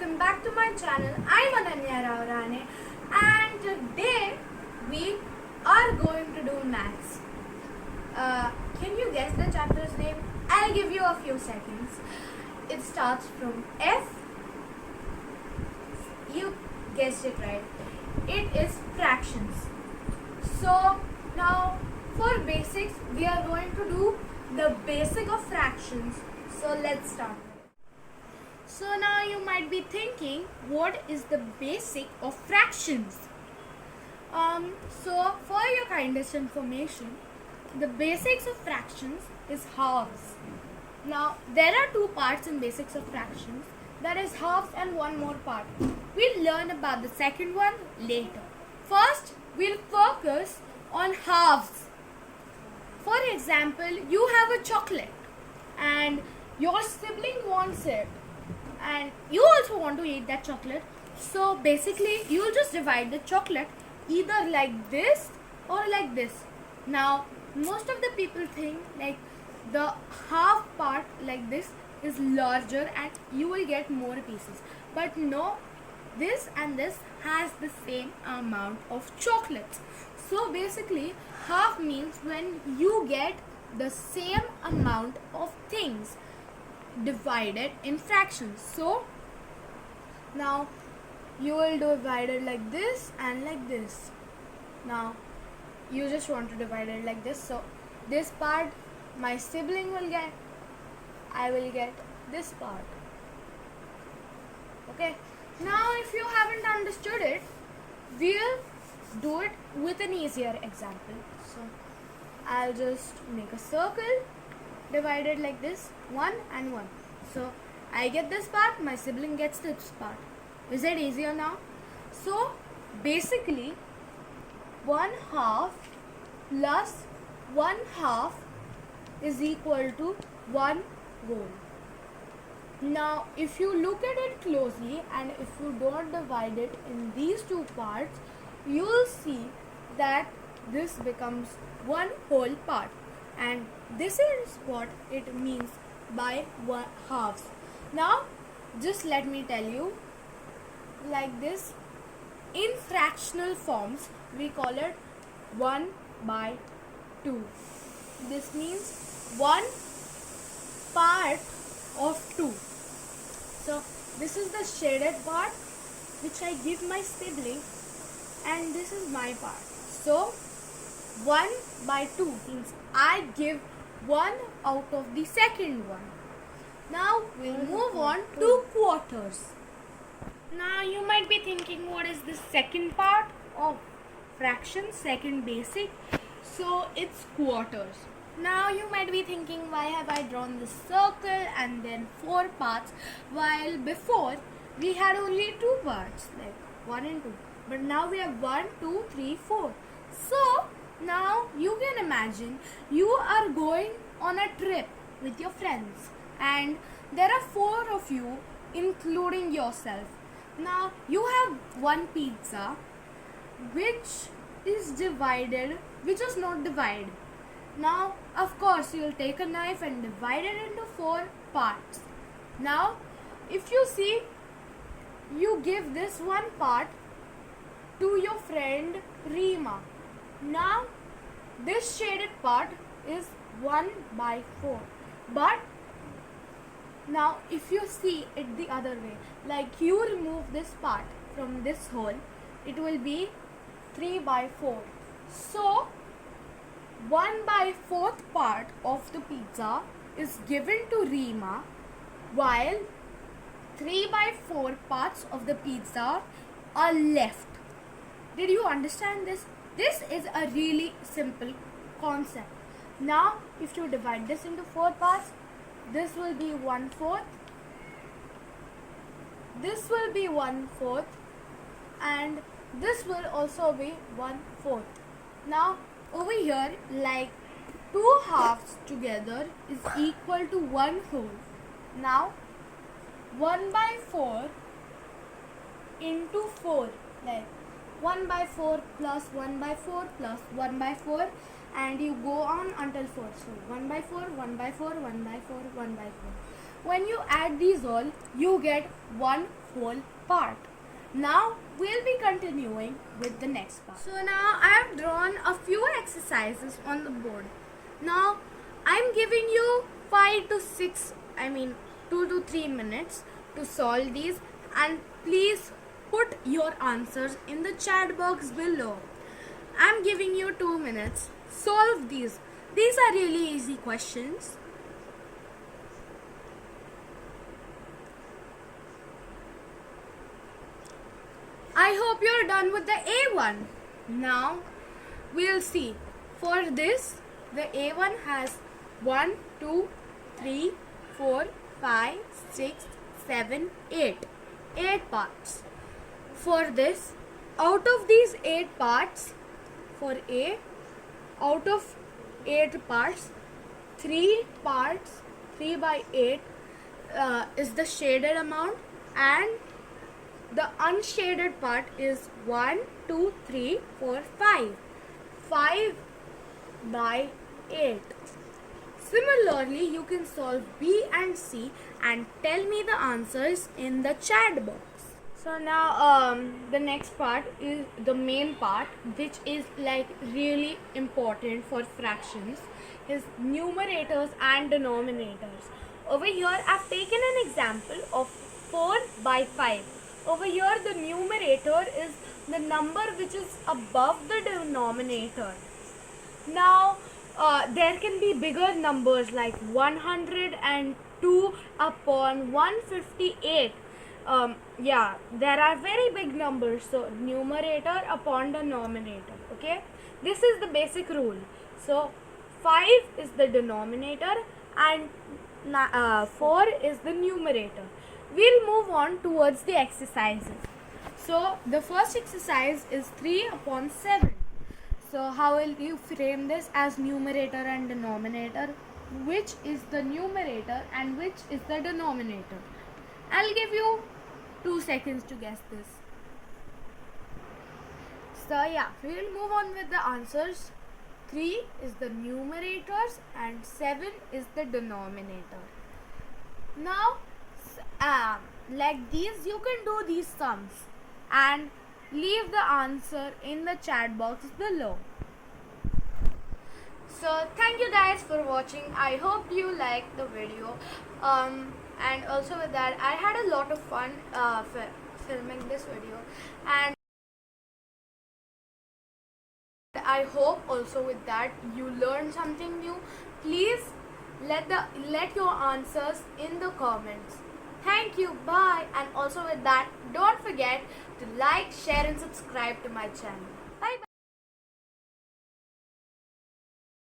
welcome back to my channel. I'm Ananya and today we are going to do maths. Can you guess the chapter's name? I'll give you a few seconds. It starts from F. You guessed it right. It is fractions. So now for basics we are going to do the basic of fractions. So let's start. So now you might be thinking, what is the basic of fractions? So for your kindest information, the basics of fractions is halves. Now there are two parts in basics of fractions, that is halves and one more part. We'll learn about the second one later. First, we'll focus on halves. For example, you have a chocolate and your sibling wants it, and you also want to eat that chocolate. So basically you'll just divide the chocolate either like this or like this. Now most of the people think like the half part like this is larger and you will get more pieces, but no, this and this has the same amount of chocolates. So basically half means when you get the same amount of things divided in fractions. So now you will divide it like this and like this. Now you just want to divide it like this, so this part my sibling will get, I will get this part. Okay, now if you haven't understood it, we'll do it with an easier example. So I'll just make a circle divided like this, 1 and 1. So I get this part, my sibling gets this part. Is it easier now? So basically 1/2 plus 1/2 is equal to 1 whole. Now if you look at it closely and if you don't divide it in these two parts, you will see that this becomes 1 whole part, and this is what it means by halves. Now just let me tell you, like this, in fractional forms we call it 1/2. This means 1 part of 2. So this is the shaded part which I give my sibling, and this is my part. So 1/2 means I give 1 out of the second one. Now we'll move on to quarters. Now you might be thinking, what is the second part of fractions, second basic? So it's quarters. Now you might be thinking, why have I drawn this circle and then 4 parts, while before we had only 2 parts, like 1 and 2, but now we have 1, 2, 3, 4. So now you can imagine you are going on a trip with your friends and there are 4 of you including yourself. Now you have one pizza which is divided, which is not divided. Now of course you will take a knife and divide it into 4 parts. Now if you see, you give this one part to your friend Reema. Now this shaded part is 1/4, but now if you see it the other way, like you remove this part from this hole, it will be 3/4. So 1/4 part of the pizza is given to Reema, while 3/4 parts of the pizza are left. Did you understand this? This is a really simple concept. Now if you divide this into 4 parts, this will be 1/4, this will be 1/4, and this will also be 1/4. Now over here, like 2 halves together is equal to 1 whole. Now 1/4 into 4, like 1/4 plus 1/4 plus 1/4, and you go on until 4. So 1/4, 1/4, 1/4, 1/4. When you add these all, you get 1 whole part. Now we'll be continuing with the next part. So now I have drawn a few exercises on the board. Now I'm giving you 2 to 3 minutes to solve these, and please put your answers in the chat box below. I'm giving you 2 minutes. Solve these. These are really easy questions. I hope you're done with the A1. Now we'll see. For this, the A1 has 1, 2, 3, 4, 5, 6, 7, 8. 8 parts. For this, out of these 8 parts, for A, out of 8 parts, 3 parts, 3 by 8 is the shaded amount, and the unshaded part is 1, 2, 3, 4, 5. 5 by 8. Similarly, you can solve B and C and tell me the answers in the chat box. So now the next part is the main part, which is like really important for fractions, is numerators and denominators. Over here I've taken an example of 4 by 5. Over here the numerator is the number which is above the denominator. Now there can be bigger numbers like 102 upon 158. There are very big numbers, so numerator upon denominator. Okay, this is the basic rule. So 5 is the denominator and 4 is the numerator. We'll move on towards the exercises. So the first exercise is 3 upon 7. So how will you frame this as numerator and denominator? Which is the numerator and which is the denominator? I'll give you 2 seconds to guess this. So yeah, we'll move on with the answers. 3 is the numerators and 7 is the denominator. Now like these, you can do these sums and leave the answer in the chat box below. So thank you guys for watching. I hope you liked the video, and also with that I had a lot of fun filming this video, and I hope also with that you learned something new. Please let your answers in the comments. Thank you, bye, and also with that don't forget to like, share and subscribe to my channel. Bye bye.